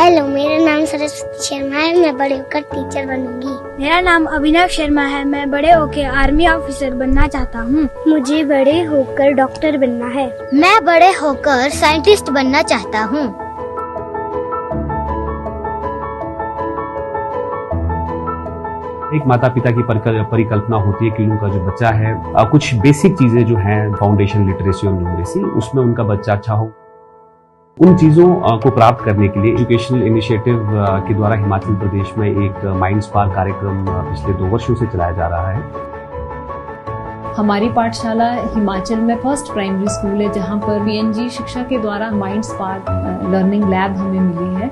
Hello, मेरा नाम सरस्वती शर्मा है। मैं बड़े होकर टीचर बनूंगी। मेरा नाम अभिनव शर्मा है। मैं बड़े होकर आर्मी ऑफिसर बनना चाहता हूँ। मुझे बड़े होकर डॉक्टर बनना है। मैं बड़े होकर साइंटिस्ट बनना चाहता हूँ। एक माता पिता की परिकल्पना होती है कि उनका जो बच्चा है कुछ बेसिक चीजें जो हैं, फाउंडेशन लिटरेसी और न्यूमरेसी, उसमें उनका बच्चा अच्छा हो। उन चीजों को प्राप्त करने के लिए एजुकेशनल इनिशिएटिव के द्वारा हिमाचल प्रदेश में एक माइंड स्पार्क कार्यक्रम पिछले 2 वर्षों से चलाया जा रहा है। हमारी पाठशाला हिमाचल में फर्स्ट प्राइमरी स्कूल है जहां पर पीएनजी शिक्षा के द्वारा माइंड स्पार्क लर्निंग लैब हमें मिली है।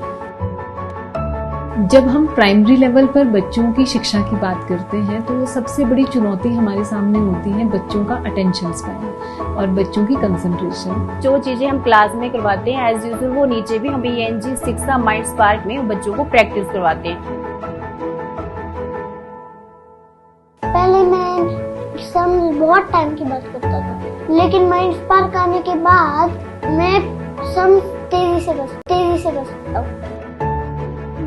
जब हम प्राइमरी लेवल पर बच्चों की शिक्षा की बात करते हैं तो सबसे बड़ी चुनौती हमारे सामने होती है बच्चों का अटेंशन स्पैन और बच्चों की कंसंट्रेशन। जो चीजें हम क्लास में करवाते हैं एज यूजुअल, वो नीचे भी हम पीएनजी शिक्षा माइंड स्पार्क में बच्चों को प्रैक्टिस करवाते हैं। पहले मैं सम बहुत टाइम की बात करता था, लेकिन माइंड स्पार्क आने के बाद मैं सम तेजी से कर सकता हूँ।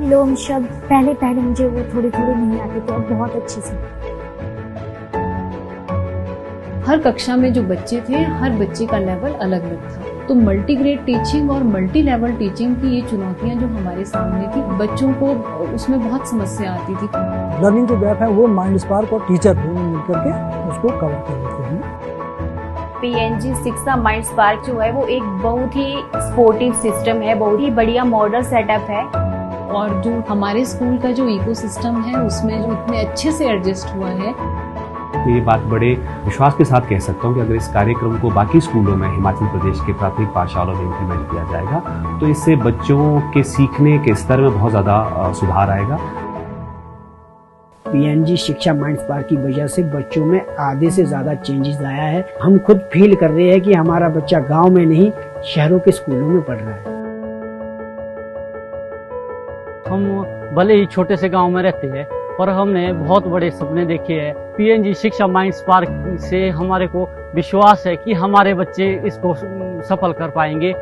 लोग शब्द पहले मुझे वो थोड़ी नहीं आते थे और बहुत अच्छे से। हर कक्षा में जो बच्चे थे, हर बच्चे का लेवल अलग अलग था। तो मल्टीग्रेड टीचिंग और मल्टी लेवल टीचिंग की ये चुनौतियां जो हमारे सामने थी, बच्चों को उसमें बहुत समस्या आती थी। लर्निंग जो गैप है वो माइंड स्पार्क और टीचर दोनों मिलकर के उसको कवर कर देते हैं। पीएनजी शिक्षा माइंड स्पार्क जो है वो एक बहुत ही स्पोर्टिव सिस्टम है, बहुत ही बढ़िया मॉडल सेटअप है। और जो हमारे स्कूल का जो इकोसिस्टम है उसमें जो इतने अच्छे से एडजस्ट हुआ है, ये बात बड़े विश्वास के साथ कह सकता हूँ कि अगर इस कार्यक्रम को बाकी स्कूलों में हिमाचल प्रदेश के प्राथमिक पाठशालाओं में इम्प्लीमेंट किया जाएगा तो इससे बच्चों के सीखने के स्तर में बहुत ज़्यादा सुधार आएगा। पीएनजी शिक्षा माइंड स्पार्क की वजह से बच्चों में आधे से ज़्यादा चेंजेस आया है। हम खुद फील कर रहे हैं कि हमारा बच्चा गाँव में नहीं, शहरों के स्कूलों में पढ़ रहा है। हम भले ही छोटे से गांव में रहते हैं पर हमने बहुत बड़े सपने देखे हैं। पीएनजी शिक्षा माइंड स्पार्क से हमारे को विश्वास है कि हमारे बच्चे इसको सफल कर पाएंगे।